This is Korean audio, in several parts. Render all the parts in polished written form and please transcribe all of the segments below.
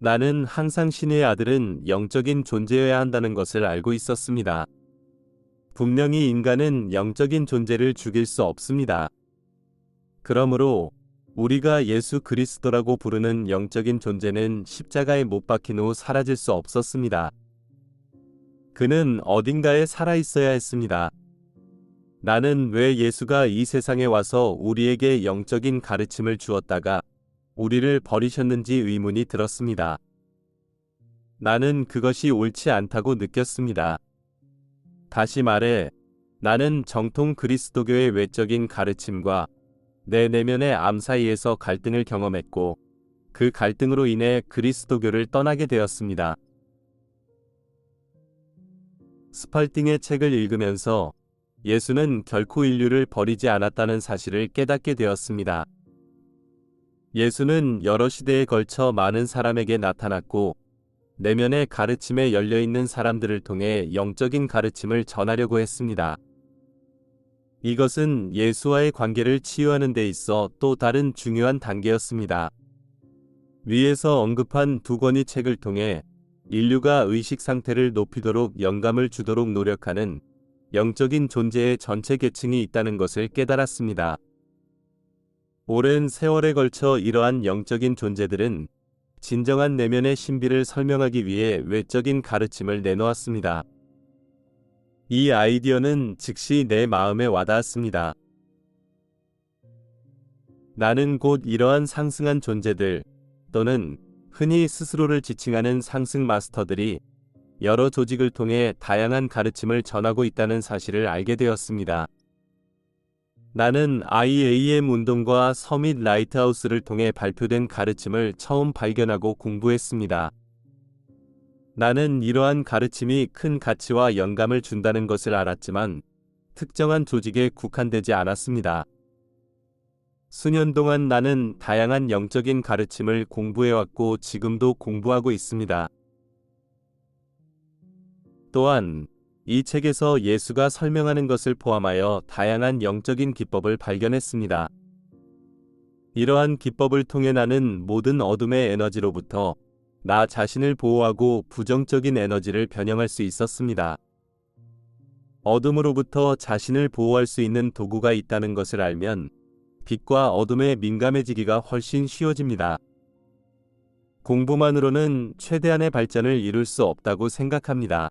나는 항상 신의 아들은 영적인 존재여야 한다는 것을 알고 있었습니다. 분명히 인간은 영적인 존재를 죽일 수 없습니다. 그러므로 우리가 예수 그리스도라고 부르는 영적인 존재는 십자가에 못 박힌 후 사라질 수 없었습니다. 그는 어딘가에 살아 있어야 했습니다. 나는 왜 예수가 이 세상에 와서 우리에게 영적인 가르침을 주었다가 우리를 버리셨는지 의문이 들었습니다. 나는 그것이 옳지 않다고 느꼈습니다. 다시 말해, 나는 정통 그리스도교의 외적인 가르침과 내 내면의 암 사이에서 갈등을 경험했고, 그 갈등으로 인해 그리스도교를 떠나게 되었습니다. 스팔팅의 책을 읽으면서 예수는 결코 인류를 버리지 않았다는 사실을 깨닫게 되었습니다. 예수는 여러 시대에 걸쳐 많은 사람에게 나타났고, 내면의 가르침에 열려있는 사람들을 통해 영적인 가르침을 전하려고 했습니다. 이것은 예수와의 관계를 치유하는 데 있어 또 다른 중요한 단계였습니다. 위에서 언급한 두 권의 책을 통해 인류가 의식 상태를 높이도록 영감을 주도록 노력하는 영적인 존재의 전체 계층이 있다는 것을 깨달았습니다. 오랜 세월에 걸쳐 이러한 영적인 존재들은 진정한 내면의 신비를 설명하기 위해 외적인 가르침을 내놓았습니다. 이 아이디어는 즉시 내 마음에 와닿았습니다. 나는 곧 이러한 상승한 존재들 또는 흔히 스스로를 지칭하는 상승 마스터들이 여러 조직을 통해 다양한 가르침을 전하고 있다는 사실을 알게 되었습니다. 나는 IAM 운동과 서밋 라이트하우스를 통해 발표된 가르침을 처음 발견하고 공부했습니다. 나는 이러한 가르침이 큰 가치와 영감을 준다는 것을 알았지만 특정한 조직에 국한되지 않았습니다. 수년 동안 나는 다양한 영적인 가르침을 공부해왔고 지금도 공부하고 있습니다. 또한 이 책에서 예수가 설명하는 것을 포함하여 다양한 영적인 기법을 발견했습니다. 이러한 기법을 통해 나는 모든 어둠의 에너지로부터 나 자신을 보호하고 부정적인 에너지를 변형할 수 있었습니다. 어둠으로부터 자신을 보호할 수 있는 도구가 있다는 것을 알면 빛과 어둠에 민감해지기가 훨씬 쉬워집니다. 공부만으로는 최대한의 발전을 이룰 수 없다고 생각합니다.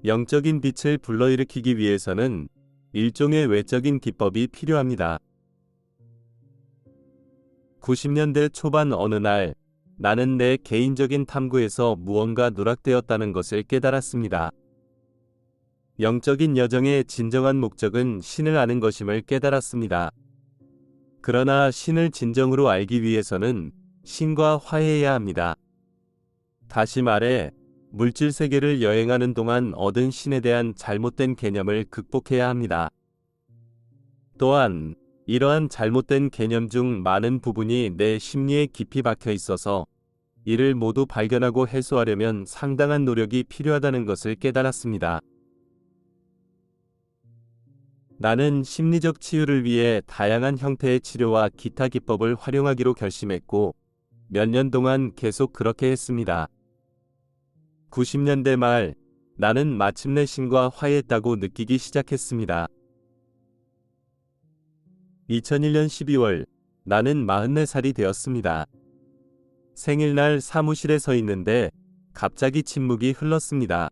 영적인 빛을 불러일으키기 위해서는 일종의 외적인 기법이 필요합니다. 90년대 초반 어느 날 나는 내 개인적인 탐구에서 무언가 누락되었다는 것을 깨달았습니다. 영적인 여정의 진정한 목적은 신을 아는 것임을 깨달았습니다. 그러나 신을 진정으로 알기 위해서는 신과 화해해야 합니다. 다시 말해, 물질 세계를 여행하는 동안 얻은 신에 대한 잘못된 개념을 극복해야 합니다. 또한 이러한 잘못된 개념 중 많은 부분이 내 심리에 깊이 박혀 있어서 이를 모두 발견하고 해소하려면 상당한 노력이 필요하다는 것을 깨달았습니다. 나는 심리적 치유를 위해 다양한 형태의 치료와 기타 기법을 활용하기로 결심했고 몇 년 동안 계속 그렇게 했습니다. 90년대 말 나는 마침내 신과 화해했다고 느끼기 시작했습니다. 2001년 12월 나는 44살이 되었습니다. 생일날 사무실에 서 있는데 갑자기 침묵이 흘렀습니다.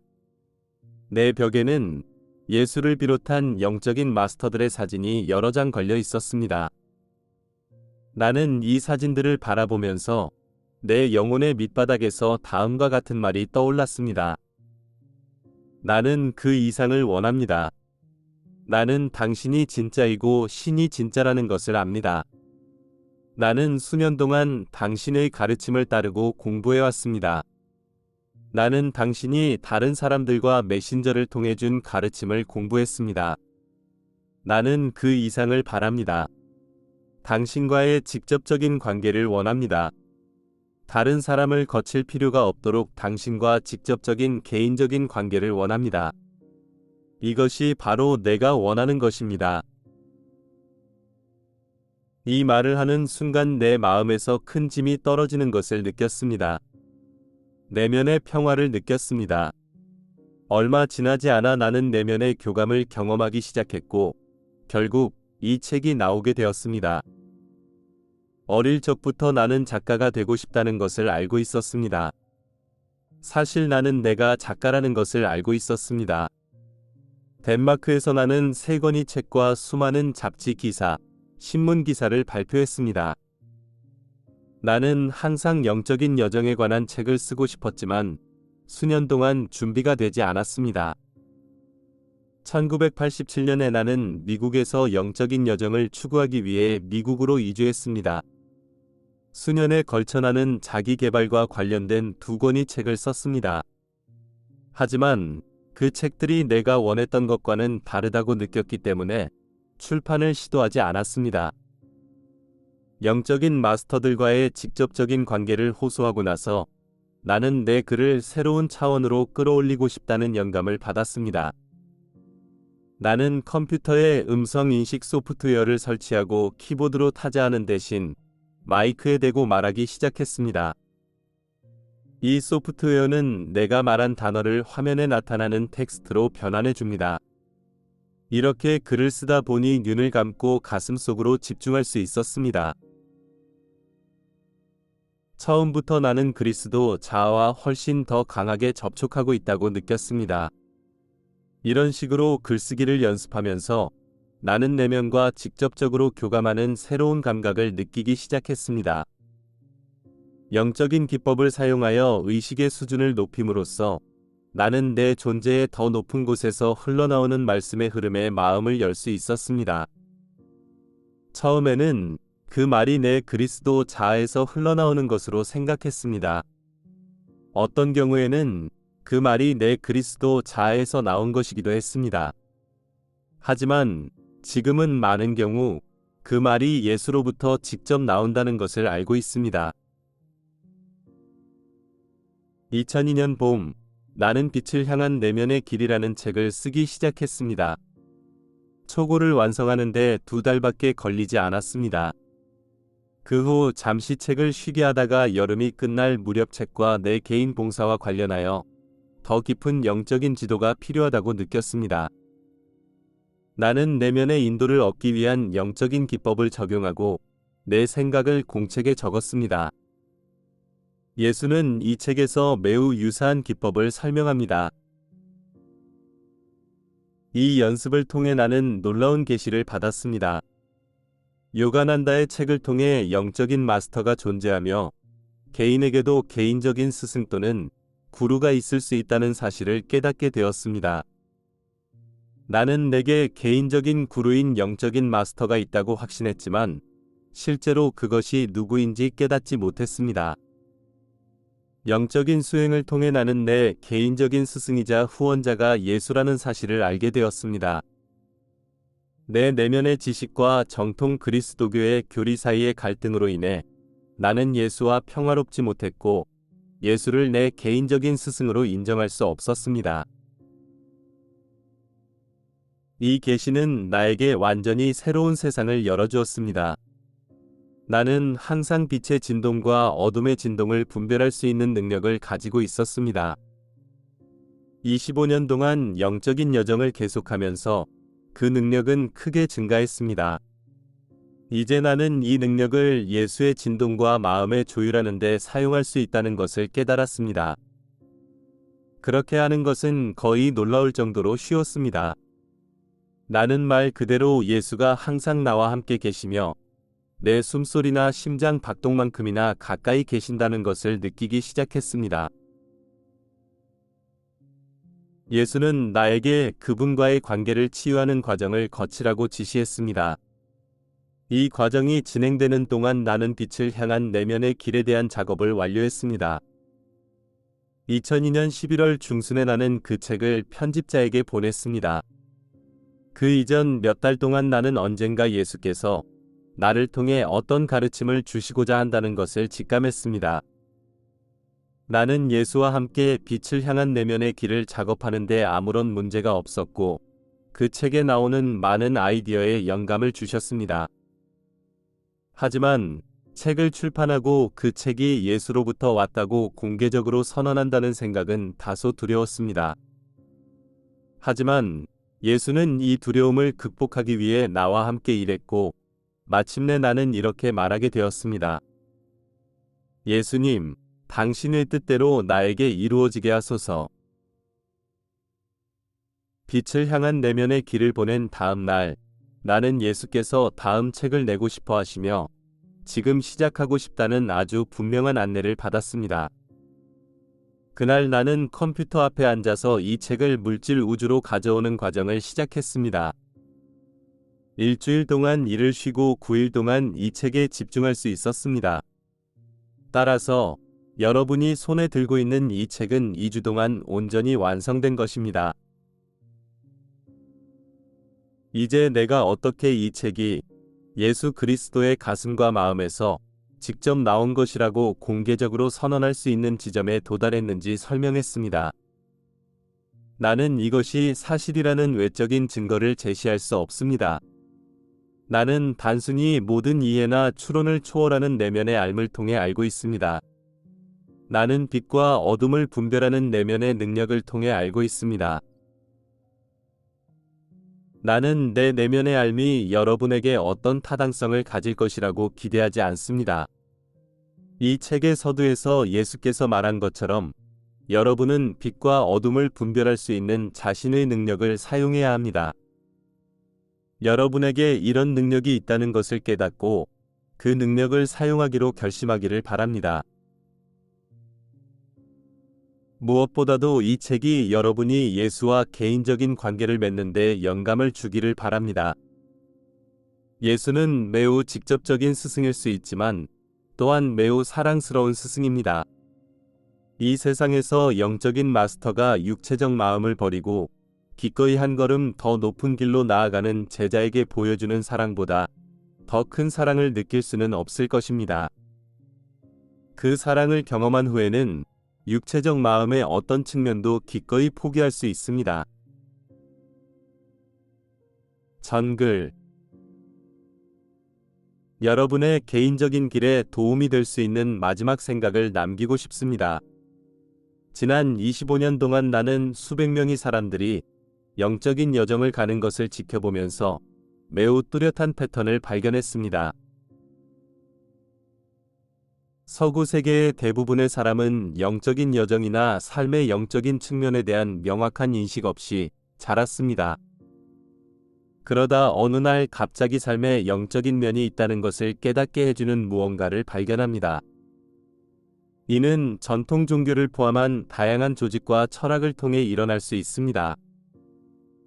내 벽에는 예수를 비롯한 영적인 마스터들의 사진이 여러 장 걸려 있었습니다. 나는 이 사진들을 바라보면서 내 영혼의 밑바닥에서 다음과 같은 말이 떠올랐습니다. 나는 그 이상을 원합니다. 나는 당신이 진짜이고 신이 진짜라는 것을 압니다. 나는 수년 동안 당신의 가르침을 따르고 공부해왔습니다. 나는 당신이 다른 사람들과 메신저를 통해 준 가르침을 공부했습니다. 나는 그 이상을 바랍니다. 당신과의 직접적인 관계를 원합니다. 다른 사람을 거칠 필요가 없도록 당신과 직접적인 개인적인 관계를 원합니다. 이것이 바로 내가 원하는 것입니다. 이 말을 하는 순간 내 마음에서 큰 짐이 떨어지는 것을 느꼈습니다. 내면의 평화를 느꼈습니다. 얼마 지나지 않아 나는 내면의 교감을 경험하기 시작했고, 결국 이 책이 나오게 되었습니다. 어릴 적부터 나는 작가가 되고 싶다는 것을 알고 있었습니다. 사실 나는 내가 작가라는 것을 알고 있었습니다. 덴마크에서 나는 3권의 책과 수많은 잡지 기사, 신문 기사를 발표했습니다. 나는 항상 영적인 여정에 관한 책을 쓰고 싶었지만 수년 동안 준비가 되지 않았습니다. 1987년에 나는 미국에서 영적인 여정을 추구하기 위해 미국으로 이주했습니다. 수년에 걸쳐 나는 자기 개발과 관련된 2권의 책을 썼습니다. 하지만 그 책들이 내가 원했던 것과는 다르다고 느꼈기 때문에 출판을 시도하지 않았습니다. 영적인 마스터들과의 직접적인 관계를 호소하고 나서 나는 내 글을 새로운 차원으로 끌어올리고 싶다는 영감을 받았습니다. 나는 컴퓨터에 음성 인식 소프트웨어를 설치하고 키보드로 타자하는 대신 마이크에 대고 말하기 시작했습니다. 이 소프트웨어는 내가 말한 단어를 화면에 나타나는 텍스트로 변환해 줍니다. 이렇게 글을 쓰다 보니 눈을 감고 가슴속으로 집중할 수 있었습니다. 처음부터 나는 그리스도 자아와 훨씬 더 강하게 접촉하고 있다고 느꼈습니다. 이런 식으로 글쓰기를 연습하면서 나는 내면과 직접적으로 교감하는 새로운 감각을 느끼기 시작했습니다. 영적인 기법을 사용하여 의식의 수준을 높임으로써 나는 내 존재의 더 높은 곳에서 흘러나오는 말씀의 흐름에 마음을 열 수 있었습니다. 처음에는 그 말이 내 그리스도 자아에서 흘러나오는 것으로 생각했습니다. 어떤 경우에는 그 말이 내 그리스도 자아에서 나온 것이기도 했습니다. 하지만 지금은 많은 경우 그 말이 예수로부터 직접 나온다는 것을 알고 있습니다. 2002년 봄, 나는 빛을 향한 내면의 길이라는 책을 쓰기 시작했습니다. 초고를 완성하는데 2달밖에 걸리지 않았습니다. 그 후 잠시 책을 쉬게 하다가 여름이 끝날 무렵 책과 내 개인 봉사와 관련하여 더 깊은 영적인 지도가 필요하다고 느꼈습니다. 나는 내면의 인도를 얻기 위한 영적인 기법을 적용하고 내 생각을 공책에 적었습니다. 예수는 이 책에서 매우 유사한 기법을 설명합니다. 이 연습을 통해 나는 놀라운 계시를 받았습니다. 요가난다의 책을 통해 영적인 마스터가 존재하며 개인에게도 개인적인 스승 또는 구루가 있을 수 있다는 사실을 깨닫게 되었습니다. 나는 내게 개인적인 구루인 영적인 마스터가 있다고 확신했지만 실제로 그것이 누구인지 깨닫지 못했습니다. 영적인 수행을 통해 나는 내 개인적인 스승이자 후원자가 예수라는 사실을 알게 되었습니다. 내 내면의 지식과 정통 그리스도교의 교리 사이의 갈등으로 인해 나는 예수와 평화롭지 못했고 예수를 내 개인적인 스승으로 인정할 수 없었습니다. 이 계시는 나에게 완전히 새로운 세상을 열어주었습니다. 나는 항상 빛의 진동과 어둠의 진동을 분별할 수 있는 능력을 가지고 있었습니다. 25년 동안 영적인 여정을 계속하면서 그 능력은 크게 증가했습니다. 이제 나는 이 능력을 예수의 진동과 마음에 조율하는 데 사용할 수 있다는 것을 깨달았습니다. 그렇게 하는 것은 거의 놀라울 정도로 쉬웠습니다. 나는 말 그대로 예수가 항상 나와 함께 계시며 내 숨소리나 심장 박동만큼이나 가까이 계신다는 것을 느끼기 시작했습니다. 예수는 나에게 그분과의 관계를 치유하는 과정을 거치라고 지시했습니다. 이 과정이 진행되는 동안 나는 빛을 향한 내면의 길에 대한 작업을 완료했습니다. 2002년 11월 중순에 나는 그 책을 편집자에게 보냈습니다. 그 이전 몇 달 동안 나는 언젠가 예수께서 나를 통해 어떤 가르침을 주시고자 한다는 것을 직감했습니다. 나는 예수와 함께 빛을 향한 내면의 길을 작업하는 데 아무런 문제가 없었고 그 책에 나오는 많은 아이디어에 영감을 주셨습니다. 하지만 책을 출판하고 그 책이 예수로부터 왔다고 공개적으로 선언한다는 생각은 다소 두려웠습니다. 하지만 예수는 이 두려움을 극복하기 위해 나와 함께 일했고, 마침내 나는 이렇게 말하게 되었습니다. 예수님, 당신의 뜻대로 나에게 이루어지게 하소서. 빛을 향한 내면의 길을 보낸 다음 날, 나는 예수께서 다음 책을 내고 싶어 하시며 지금 시작하고 싶다는 아주 분명한 안내를 받았습니다. 그날 나는 컴퓨터 앞에 앉아서 이 책을 물질 우주로 가져오는 과정을 시작했습니다. 일주일 동안 일을 쉬고 9일 동안 이 책에 집중할 수 있었습니다. 따라서 여러분이 손에 들고 있는 이 책은 2주 동안 온전히 완성된 것입니다. 이제 내가 어떻게 이 책이 예수 그리스도의 가슴과 마음에서 직접 나온 것이라고 공개적으로 선언할 수 있는 지점에 도달했는지 설명했습니다. 나는 이것이 사실이라는 외적인 증거를 제시할 수 없습니다. 나는 단순히 모든 이해나 추론을 초월하는 내면의 알을 통해 알고 있습니다. 나는 빛과 어둠을 분별하는 내면의 능력을 통해 알고 있습니다. 나는 내 내면의 알미 여러분에게 어떤 타당성을 가질 것이라고 기대하지 않습니다. 이 책의 서두에서 예수께서 말한 것처럼 여러분은 빛과 어둠을 분별할 수 있는 자신의 능력을 사용해야 합니다. 여러분에게 이런 능력이 있다는 것을 깨닫고 그 능력을 사용하기로 결심하기를 바랍니다. 무엇보다도 이 책이 여러분이 예수와 개인적인 관계를 맺는 데 영감을 주기를 바랍니다. 예수는 매우 직접적인 스승일 수 있지만 또한 매우 사랑스러운 스승입니다. 이 세상에서 영적인 마스터가 육체적 마음을 버리고 기꺼이 한 걸음 더 높은 길로 나아가는 제자에게 보여주는 사랑보다 더 큰 사랑을 느낄 수는 없을 것입니다. 그 사랑을 경험한 후에는 육체적 마음의 어떤 측면도 기꺼이 포기할 수 있습니다. 전글. 여러분의 개인적인 길에 도움이 될 수 있는 마지막 생각을 남기고 싶습니다. 지난 25년 동안 나는 수백 명의 사람들이 영적인 여정을 가는 것을 지켜보면서 매우 뚜렷한 패턴을 발견했습니다. 서구 세계의 대부분의 사람은 영적인 여정이나 삶의 영적인 측면에 대한 명확한 인식 없이 자랐습니다. 그러다 어느 날 갑자기 삶에 영적인 면이 있다는 것을 깨닫게 해주는 무언가를 발견합니다. 이는 전통 종교를 포함한 다양한 조직과 철학을 통해 일어날 수 있습니다.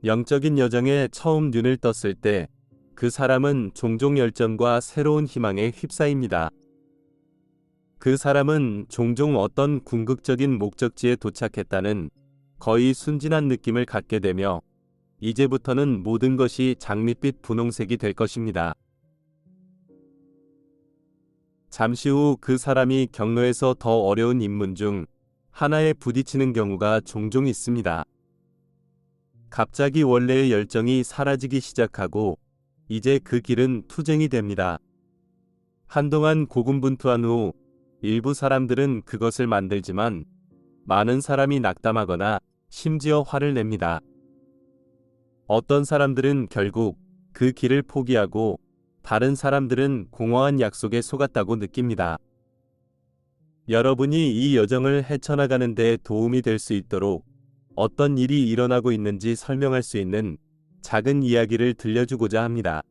영적인 여정에 처음 눈을 떴을 때 그 사람은 종종 열정과 새로운 희망에 휩싸입니다. 그 사람은 종종 어떤 궁극적인 목적지에 도착했다는 거의 순진한 느낌을 갖게 되며 이제부터는 모든 것이 장밋빛 분홍색이 될 것입니다. 잠시 후 그 사람이 경로에서 더 어려운 입문 중 하나에 부딪히는 경우가 종종 있습니다. 갑자기 원래의 열정이 사라지기 시작하고 이제 그 길은 투쟁이 됩니다. 한동안 고군분투한 후 일부 사람들은 그것을 만들지만 많은 사람이 낙담하거나 심지어 화를 냅니다. 어떤 사람들은 결국 그 길을 포기하고 다른 사람들은 공허한 약속에 속았다고 느낍니다. 여러분이 이 여정을 헤쳐나가는 데 도움이 될 수 있도록 어떤 일이 일어나고 있는지 설명할 수 있는 작은 이야기를 들려주고자 합니다.